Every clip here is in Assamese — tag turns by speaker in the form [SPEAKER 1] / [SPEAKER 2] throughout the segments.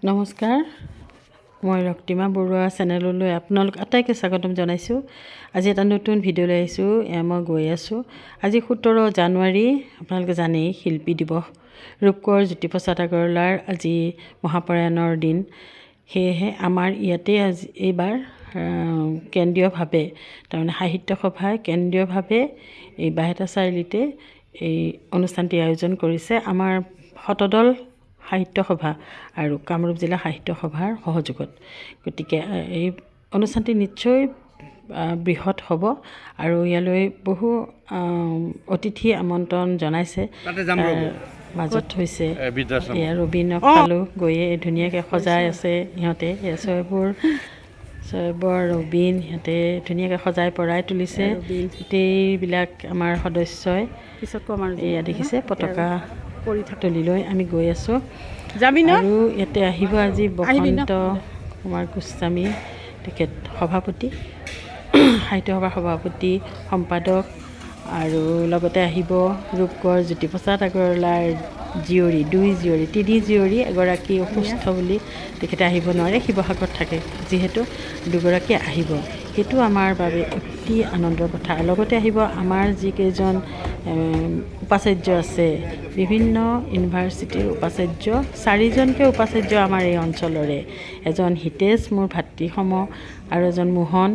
[SPEAKER 1] নমস্কাৰ, মই ৰক্তিমা বৰুৱা চেনেললৈ আপোনালোক আটাইকে স্বাগতম জনাইছোঁ। আজি এটা নতুন ভিডিঅ' লৈ আহিছোঁ। মই গৈ আছোঁ। আজি 17 জানুৱাৰী, আপোনালোকে জানেই শিল্পী দিৱস। ৰূপকোঁৱৰ জ্যোতিপ্ৰসাদ আগৰৱালাৰ আজি মহাপ্ৰয়াণৰ দিন। সেয়েহে আমাৰ ইয়াতে আজি এইবাৰ কেন্দ্ৰীয়ভাৱে তাৰমানে সাহিত্য সভাই কেন্দ্ৰীয়ভাৱে এই বাইহাটা চাৰিআলিতে এই অনুষ্ঠানটি আয়োজন কৰিছে। আমাৰ শতদল সাহিত্য সভা আৰু কামৰূপ জিলা সাহিত্য সভাৰ সহযোগত। গতিকে এই অনুষ্ঠানটি নিশ্চয় বৃহৎ হ'ব আৰু ইয়ালৈ বহু অতিথি আমন্ত্ৰণ জনাইছে। মাজত হৈছে এয়া ৰবীনক পালোঁ, গৈয়ে ধুনীয়াকৈ সজাই আছে সিহঁতে। এয়া ছয়বৰ ৰবীন সিহঁতে ধুনীয়াকৈ সজাই পৰাই তুলিছে। গোটেইবিলাক আমাৰ সদস্যই এয়া দেখিছে পতাকা তুলি লৈ আমি গৈ আছোঁ। আৰু ইয়াতে আহিব আজি বসন্ত কুমাৰ গোস্বামী, তেখেত সভাপতি, সাহিত্য সভাৰ সভাপতি সম্পাদক, আৰু লগতে আহিব ৰূপকোঁৱৰ জ্যোতিপ্ৰসাদ আগৰৱালাৰ জীয়ৰী, তিনি জীয়ৰী, এগৰাকী অসুস্থ বুলি তেখেতে আহিব নোৱাৰে, শিৱসাগৰত থাকে যিহেতু, দুগৰাকী আহিব। সেইটো আমাৰ বাবে অতি আনন্দৰ কথা। লগতে আহিব আমাৰ যিকেইজন উপাচাৰ্য আছে, বিভিন্ন ইউনিভাৰ্চিটিৰ উপাচাৰ্য, 4জনকৈ উপাচাৰ্য আমাৰ এই অঞ্চলৰে। এজন হিতেশ, মোৰ ভাতৃসম, আৰু এজন মোহন,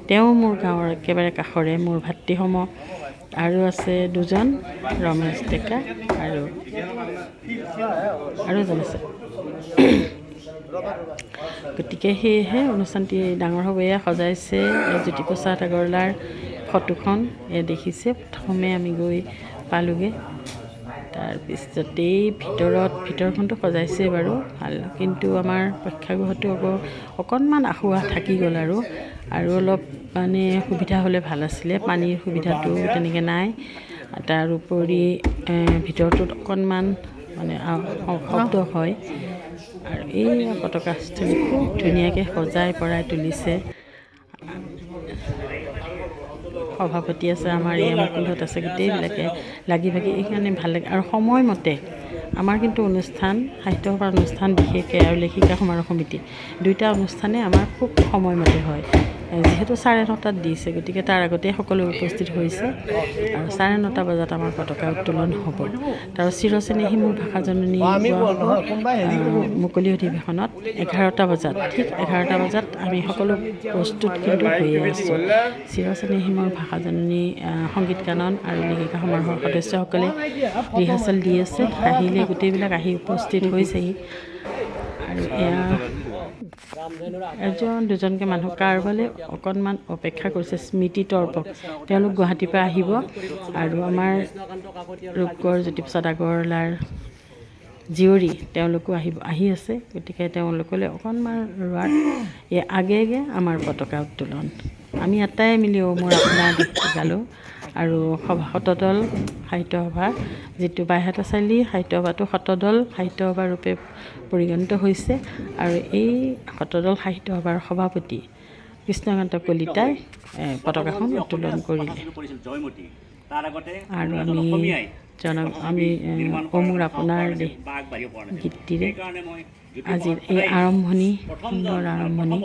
[SPEAKER 1] তেওঁ মোৰ গাঁৱৰ একেবাৰে কাষৰে মোৰ ভাতৃসম, আৰু আছে 2জন, ৰমেশ ডেকা আৰু এজন আছে। গতিকে সেয়েহে অনুষ্ঠানটি ডাঙৰ হ'ব। এয়া সজাইছে জ্যোতিপ্ৰসাদ আগৰৱালাৰ ফটোখন, এয়া দেখিছে। প্ৰথমে আমি গৈ পালোঁগৈ, তাৰপিছতেই ভিতৰখনটো সজাইছে বাৰু ভাল, কিন্তু আমাৰ প্ৰেক্ষাগৃহটো অকণমান আঁসোৱাহ থাকি গ'ল আৰু অলপ মানে সুবিধা হ'লে ভাল আছিলে। পানীৰ সুবিধাটো তেনেকৈ নাই। তাৰোপৰি ভিতৰটোত অকণমান মানে শব্দ হয়। আৰু এই পতাকাস্থলী খুব ধুনীয়াকৈ সজাই পৰাই তুলিছে। সভাপতি আছে আমাৰ, এই মুকুলহঁত আছে, গোটেইবিলাকে লাগি ভাগি এইকাৰণে ভাল লাগে। আৰু সময়মতে আমাৰ কিন্তু অনুষ্ঠান, সাহিত্য সভাৰ অনুষ্ঠান বিশেষকৈ, আৰু লেখিকা সমাৰোহ সমিতি, দুয়োটা অনুষ্ঠানে আমাৰ খুব সময়মতে হয়। যিহেতু 9:30 দিছে, গতিকে তাৰ আগতেই সকলো উপস্থিত হৈছে আৰু 9:30 বজাত আমাৰ পতাকা উত্তোলন হ'ব। তাৰ চিৰচেনেহী মোৰ ভাষাজননী মুকলি অধিৱেশনত 11টা বজাত, ঠিক 11টা বজাত আমি সকলো প্ৰস্তুত কিন্তু হৈয়ে আছোঁ। চিৰচেনেহী মোৰ ভাষাজননী সংগীত গানন আৰু লেখিকা সমাৰোহৰ সদস্যসকলে ৰিহাৰ্চেল দি আছে। আহিলে গোটেইবিলাক আহি উপস্থিত হৈছেহি। আৰু এয়া 1-2জনকৈ মানুহ কাৰোবালৈ অকণমান অপেক্ষা কৰিছে, স্মৃতি তৰ্পক, তেওঁলোক গুৱাহাটীৰ পৰা আহিব। আৰু আমাৰ ৰূপকোঁৱৰ জ্যোতিপ্ৰসাদ আগৰৱালাৰ জীয়ৰী, তেওঁলোকো আহি আছে। গতিকে তেওঁলোকলৈ অকণমান ৰোৱাত আগে আমাৰ পতাকা উত্তোলন। আমি আটাই মিলি মোৰ আপোনাৰ গালোঁ। আৰু শতদল সাহিত্য সভা, যিটো বাইহাটা চাৰিআলি সাহিত্য সভাটো শতদল সাহিত্য সভা ৰূপে পৰিগণিত হৈছে। আৰু এই শতদল সাহিত্য সভাৰ সভাপতি কৃষ্ণকান্ত কলিতাই পতাকাখন উত্তোলন কৰিলে। আৰু আমি মোৰ আপোনাৰ গীতটিৰে আজি এই আৰম্ভণি, সুন্দৰ আৰম্ভণি।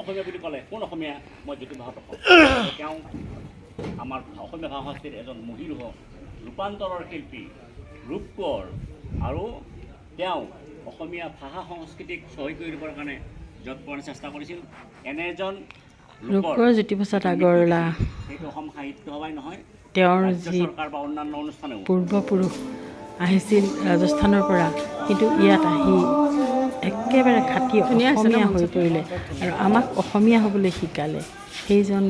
[SPEAKER 2] আমাৰ অসমীয়া ভাষা সংস্কৃতিৰ এজন মহীৰূহ ৰূপান্তৰৰ শিল্পী ৰূপকোঁৱৰ, আৰু তেওঁ অসমীয়া ভাষা সংস্কৃতিক চহী কৰি দিবৰ কাৰণে যৎপৰোনাস্তি চেষ্টা কৰিছিল। এনে এজন
[SPEAKER 1] ৰূপকোঁৱৰ জ্যোতিপ্ৰসাদ আগৰৱালা,
[SPEAKER 2] সেইটো অসম সাহিত্য সভাই নহয়,
[SPEAKER 1] তেওঁৰ যি
[SPEAKER 2] চৰকাৰ বা অন্যান্য অনুষ্ঠানেও
[SPEAKER 1] পূৰ্বপুৰুষ আহিছিল ৰাজস্থানৰ পৰা, কিন্তু ইয়াত আহি একেবাৰে খাটি অসমীয়া হৈ পৰিলে আৰু আমাক অসমীয়া হ'বলৈ শিকালে। সেইজন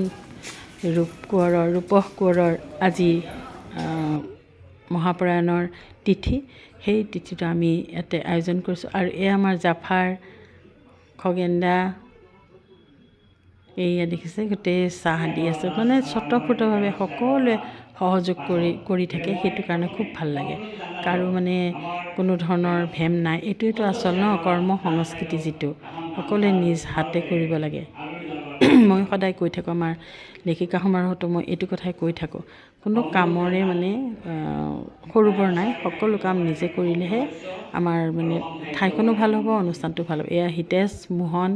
[SPEAKER 1] ৰূপহ কোঁৱৰৰ আজি মহাপ্ৰয়াণৰ তিথি। সেই তিথিটো আমি ইয়াতে আয়োজন কৰিছোঁ। আৰু এই আমাৰ জাফাৰ, খগেন্দা, এইয়া দেখিছে গোটেই চাহ দি আছে, মানে স্বতঃস্ফূৰ্তভাৱে সকলোৱে সহযোগ কৰি থাকে। সেইটো কাৰণে খুব ভাল লাগে। কাৰো মানে কোনো ধৰণৰ ভেম নাই। এইটোৱেতো আচল কৰ্ম সংস্কৃতি, যিটো সকলোৱে নিজ হাতে কৰিব লাগে। মই সদায় কৈ থাকোঁ, আমাৰ লেখিকা সমাৰোহতো মই এইটো কথাই কৈ থাকোঁ, কোনো কামৰে মানে সৰু বৰ নাই, সকলো কাম নিজে কৰিলেহে আমাৰ মানে ঠাইখনো ভাল হ'ব, অনুষ্ঠানটো ভাল হ'ব। এয়া হিতেশ মোহন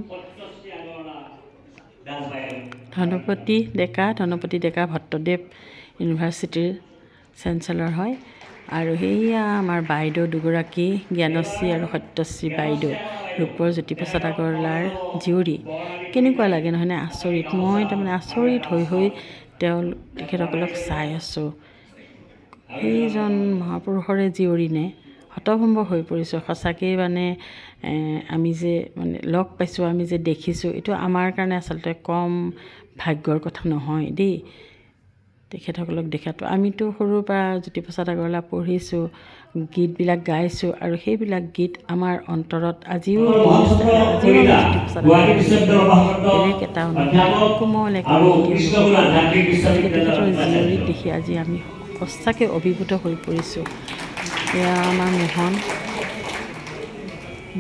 [SPEAKER 1] ধনপতি ডেকা ভট্টদেৱ ইউনিভাৰ্চিটিৰ চেঞ্চেলৰ হয়। আৰু সেয়া আমাৰ বাইদেউ দুগৰাকী, জ্ঞানশ্ৰী আৰু সত্যশ্ৰী বাইদেউ, ৰূপৰ জ্যোতিপ্ৰসাদ আগৰৱালাৰ জীয়ৰী। কেনেকুৱা লাগে নহয়নে? আচৰিত। মই তাৰমানে আচৰিত হৈ তেখেতসকলক চাই আছোঁ। সেইজন মহাপুৰুষৰে জীয়ৰী নে? হতভম্ব হৈ পৰিছোঁ সঁচাকৈ। মানে আমি যে মানে লগ পাইছোঁ, আমি যে দেখিছোঁ, এইটো আমাৰ কাৰণে আচলতে কম ভাগ্যৰ কথা নহয় দেই, তেখেতসকলক দেখাটো। আমিতো সৰুৰ পৰা জ্যোতিপ্ৰসাদ আগৰৱালা পঢ়িছোঁ, গীতবিলাক গাইছোঁ, আৰু সেইবিলাক গীত আমাৰ অন্তৰত আজিও জ্যোতিপ্ৰসাদ বেলেগ এটা কোমল এক তেখেতৰ জীয়ৰীক দেখি আজি আমি সঁচাকৈ অভিভূত হৈ পৰিছোঁ। এয়া আমাৰ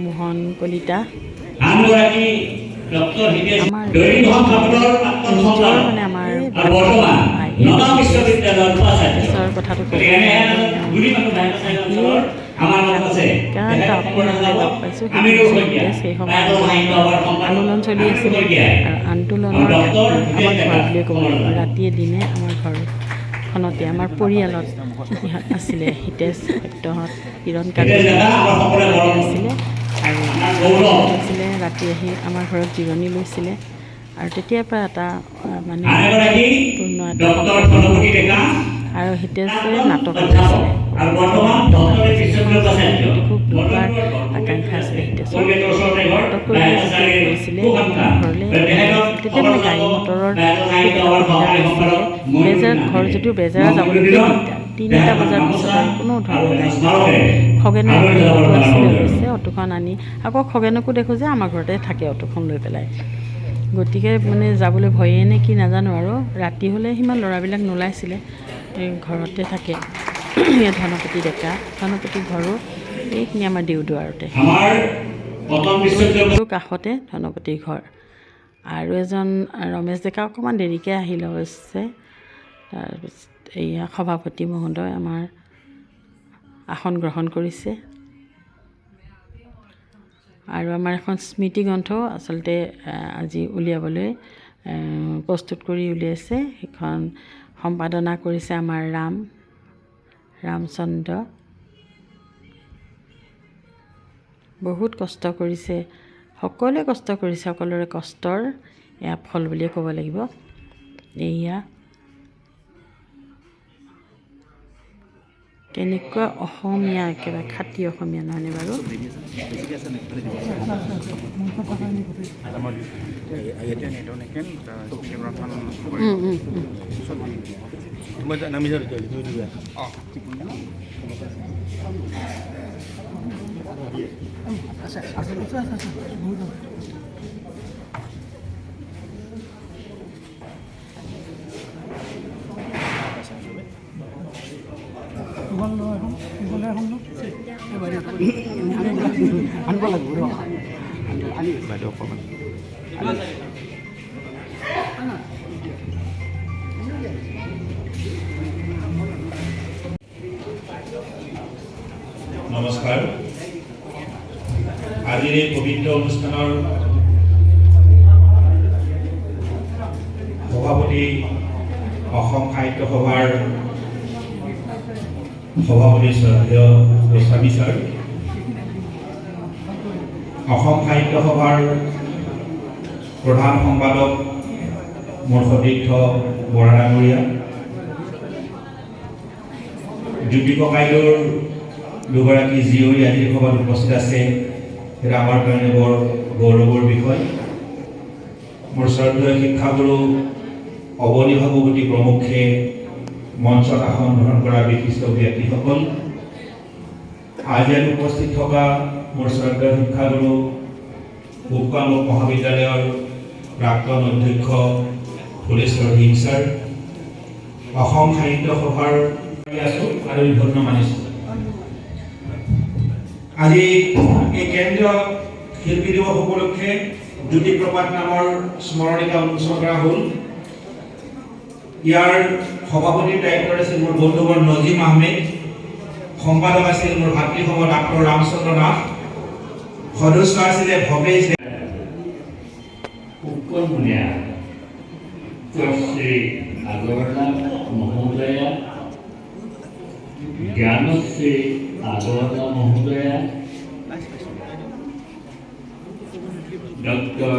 [SPEAKER 1] মোহন কলিতা, আমাৰ নিজৰ মানে আমাৰ ঈশ্বৰৰ কথাটো ক'ব কাৰণ আপোনালোকে লগ পাইছোঁ। সেই সময়ত আন্দোলন চলি আছিল, আৰু আন্দোলনৰ আমাৰ ঘৰ বুলিয়ে ক'ব লাগিব। ৰাতিয়ে দিনে আমাৰ ঘৰখনতে আমাৰ পৰিয়ালত ইহঁত আছিলে, হিতেশ, সত্যহঁত, কিৰণ কাকতি আছিলে, আৰু আছিলে। ৰাতি আহি আমাৰ ঘৰত জিৰণি লৈছিলে, আৰু তেতিয়াৰ পৰা এটা মানে পূৰ্ণ এটা আৰু হিতেশে নাটক লিখিছিলে, খুব দুবাৰ আকাংক্ষা আছিলে হিতেশৰ নাটক কৰিবলৈ গৈছিলে ঘৰলৈ। তেতিয়া মানে গাড়ী মটৰৰ বেজেৰাত ঘৰ যদিও বেজেৰা যাবলৈ তিনিটা বজাৰ পিছত আৰু কোনো ধৰণৰ গাড়ী মটৰ খগেনৰ অটো আছিলে, অৱশ্যে অটোখন আনি আকৌ খগেনকো দেখোঁ যে আমাৰ ঘৰতে থাকে অটোখন লৈ পেলাই। গতিকে মানে যাবলৈ ভয়ে নে কি নাজানো, আৰু ৰাতি হ'লে সিমান ল'ৰাবিলাক নোলাইছিলে, ঘৰতে থাকে। ধনপতি ঘৰো এইখিনি আমাৰ দেউদুৱাৰতে, কাষতে ধনপতিৰ ঘৰ। আৰু এজন ৰমেশ ডেকা অকণমান দেৰিকৈ আহিল অৱশ্যে। তাৰপিছত এয়া সভাপতি মহোদয় আমাৰ আসন গ্ৰহণ কৰিছে, আৰু আমাৰ এখন স্মৃতি গ্ৰন্থও আচলতে আজি উলিয়াবলৈ প্ৰস্তুত কৰি উলিয়াইছে। সেইখন সম্পাদনা কৰিছে আমাৰ ৰামচন্দ্ৰ। বহুত কষ্ট কৰিছে, সকলোৱে কষ্ট কৰিছে, সকলোৰে কষ্টৰ এয়া ফল বুলিয়ে ক'ব লাগিব। এয়া কেনেকুৱা অসমীয়া, একেবাৰে খাটি অসমীয়া নহয়নে বাৰু?
[SPEAKER 3] নমস্কাৰ। আজিৰ এই পবিত্ৰ অনুষ্ঠানৰ সভাপতি, অসম সাহিত্য সভাৰ সভাপতি শ্ৰদ্ধেয় গোস্বামী ছাৰ, অসম সাহিত্য সভাৰ প্ৰধান সম্পাদক মোৰ সতীৰ্থ বৰা ডাঙৰীয়া, জ্যোতি ককাইদেউৰ দুগৰাকী জীয়ৰী আজিৰ সভাত উপস্থিত আছে, সেইটো আমাৰ কাৰণে বৰ গৌৰৱৰ বিষয়। মোৰ শ্ৰদ্ধেয় শিক্ষাগুৰু অৱনী ভাগৱতী প্ৰমুখ্যে মঞ্চত আসন গ্ৰহণ কৰা বিশিষ্ট ব্যক্তিসকল, আজি ইয়াত উপস্থিত থকা মোৰ শ্ৰদ্ধেয় শিক্ষাগুৰু উৎকলমুখ মহাবিদ্যালয়ৰ প্ৰাক্তন অধ্যক্ষ ফুলেশ্বৰ সিং ছাৰ, অসম সাহিত্য সভাৰ আছোঁ আৰু ধন্য মানিছোঁ। আজি এই কেন্দ্ৰীয় শিল্পী দিৱস উপলক্ষে জ্যোতিপ্ৰপাত নামৰ স্মৰণিকা উন্মোচন কৰা হ'ল। ইয়াৰ সভাপতিৰ দায়িত্বত আছিল মোৰ বন্ধুবৰ নজিম আহমেদ, সম্পাদক আছিল মোৰ ভাতৃসম ডাক্তৰ ৰামচন্দ্ৰ নাথ, সদস্য আছিলে ভৱেশ
[SPEAKER 4] उपन्या श्री अगरवाला महोदया, ज्ञानश्री अगरवाला महोदया, डॉक्टर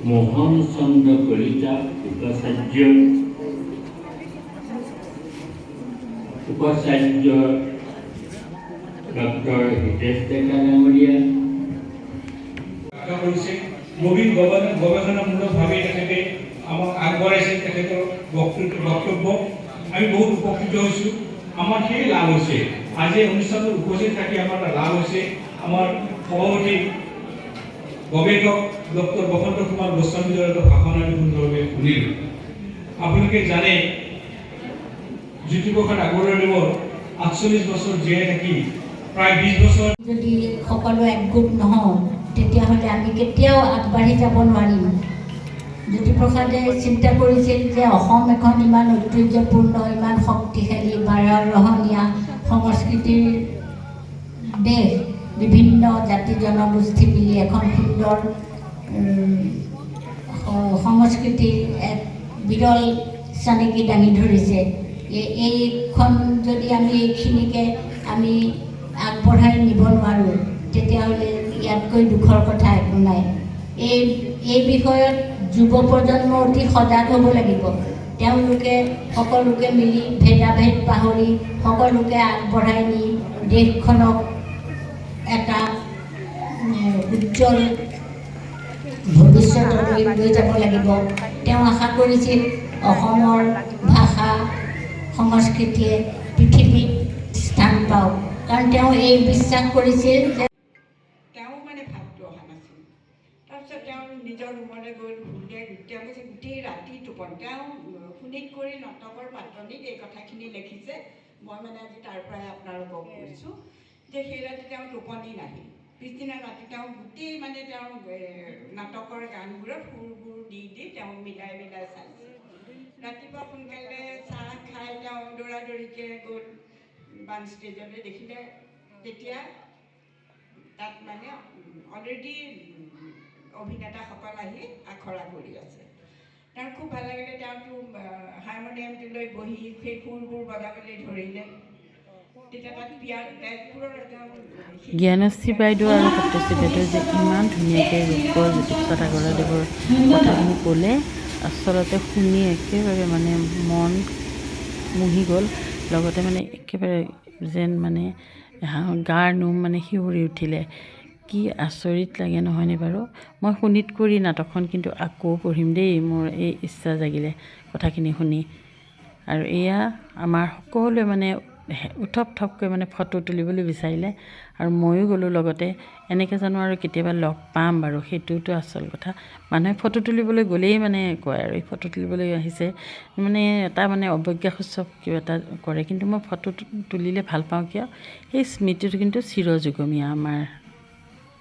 [SPEAKER 4] मोहन चंद्र कलिता उपाचार्य डॉक्टर हितेश डेका डांगरिया,
[SPEAKER 3] নবীন গৱেষণামূলকভাৱে তেখেতে আমাক আগবঢ়াইছে। তেখেতৰ বক্তব্য আমি বহুত উপকৃত হৈছোঁ। আমাৰ সেই লাভ হৈছে, আজি অনুষ্ঠানত উপস্থিত থাকি আমাৰ লাভ হৈছে। আমাৰ সভাপতি গৱেষক ডক্টৰ বসন্ত কুমাৰ গোস্বামীৰ ভাষণ আমি সুন্দৰভাৱে শুনিলোঁ। আপোনালোকে জানে জ্যোতিপ্ৰসাদ আগৰৱালাদেৱৰ ৪৮ বছৰ জীয়াই থাকি প্ৰায় ২০ বছৰ
[SPEAKER 5] যদি সকলো একগোট নহওঁ তেতিয়াহ'লে আমি কেতিয়াও আগবাঢ়ি যাব নোৱাৰিম। জ্যোতিপ্ৰসাদে চিন্তা কৰিছিল যে অসম এখন ইমান ঐতিহ্যপূৰ্ণ, ইমান শক্তিশালী, বাৰৰহণীয়া সংস্কৃতিৰ দেশ, বিভিন্ন জাতি জনগোষ্ঠী মিলি এখন সুন্দৰ সংস্কৃতিৰ এক বিৰল চানেকি দাঙি ধৰিছে। এইখন যদি আমি এইখিনিকে আমি আগবঢ়াই নিব নোৱাৰোঁ তেতিয়াহ'লে ইয়াতকৈ দুখৰ কথা একো নাই। এই বিষয়ত যুৱ প্ৰজন্ম অতি সজাগ হ'ব লাগিব। তেওঁলোকে সকলোকে মিলি ভেদাভেদ পাহৰি সকলোকে আগবঢ়াই নি দেশখনক এটা উজ্জ্বল ভৱিষ্যতলৈ লৈ যাব লাগিব। তেওঁ আশা কৰিছিল অসমৰ ভাষা সংস্কৃতিয়ে পৃথিৱীত স্থান পাওক, কাৰণ তেওঁ এই বিশ্বাস কৰিছিল যে
[SPEAKER 6] তেওঁ মানে ভাতটো অহা নাছিল। তাৰপিছত তেওঁ নিজৰ ৰুমলৈ গ'ল, উলিয়াই গোটেই ৰাতি টোপনি। তেওঁ শোণিতপুৰ নাটকৰ পাতনিত এই কথাখিনি লিখিছে। মই মানে আজি তাৰ পৰাই আপোনালোকক কৈছোঁ যে সেই ৰাতি তেওঁ টোপনি নাহিল। পিছদিনা ৰাতি তেওঁ গোটেই মানে তেওঁ নাটকৰ গানবোৰত সুৰবোৰ দি তেওঁ মিলাই চাইছে। ৰাতিপুৱা সোনকালে চাহ খাই তেওঁ দৌৰাদৌৰিকৈ গ'ল বান ষ্টেজলৈ। দেখিলে তেতিয়া তাত মানে অলৰেডি অভিনেতাসকল আহি আখৰা কৰি আছে। তেওঁৰ খুব ভাল লাগিলে। তেওঁতো হাৰমনিয়ামটো লৈ বহি সেই সুৰবোৰ বজাবলৈ ধৰিলে। তেতিয়া তাত
[SPEAKER 1] জ্ঞানশ্ৰী বাইদেউ আৰু সত্যশ্ৰী বাইদেউ যে ইমান ধুনীয়াকৈ ৰূপকোঁৱৰ জ্যোতিপ্ৰসাদ আগৰৱালাদেৱৰ কথাখিনি ক'লে, আচলতে শুনি একেবাৰে মানে মন মুহি গ'ল। লগতে মানে একেবাৰে যেন মানে গাৰ নোম মানে শিয়ৰি উঠিলে। কি আচৰিত লাগে নহয়নে বাৰু? মই শোণিতপুৰ নাটকখন কিন্তু আকৌ পঢ়িম দেই, মোৰ এই ইচ্ছা জাগিলে কথাখিনি শুনি। আৰু এয়া আমাৰ সকলোৱে মানে উথপ থপকৈ মানে ফটো তুলিবলৈ বিচাৰিলে আৰু ময়ো গ'লোঁ লগতে। এনেকৈ জানো আৰু কেতিয়াবা লগ পাম বাৰু, সেইটোতো আচল কথা। মানুহে ফটো তুলিবলৈ গ'লেই মানে কয় আৰু এই ফটো তুলিবলৈ আহিছে, মানে এটা মানে অৱজ্ঞাসূচক কিবা এটা কৰে। কিন্তু মই ফটো তুলিলে ভাল পাওঁ কিয়, সেই স্মৃতিটো কিন্তু চিৰযুগমীয়া আমাৰ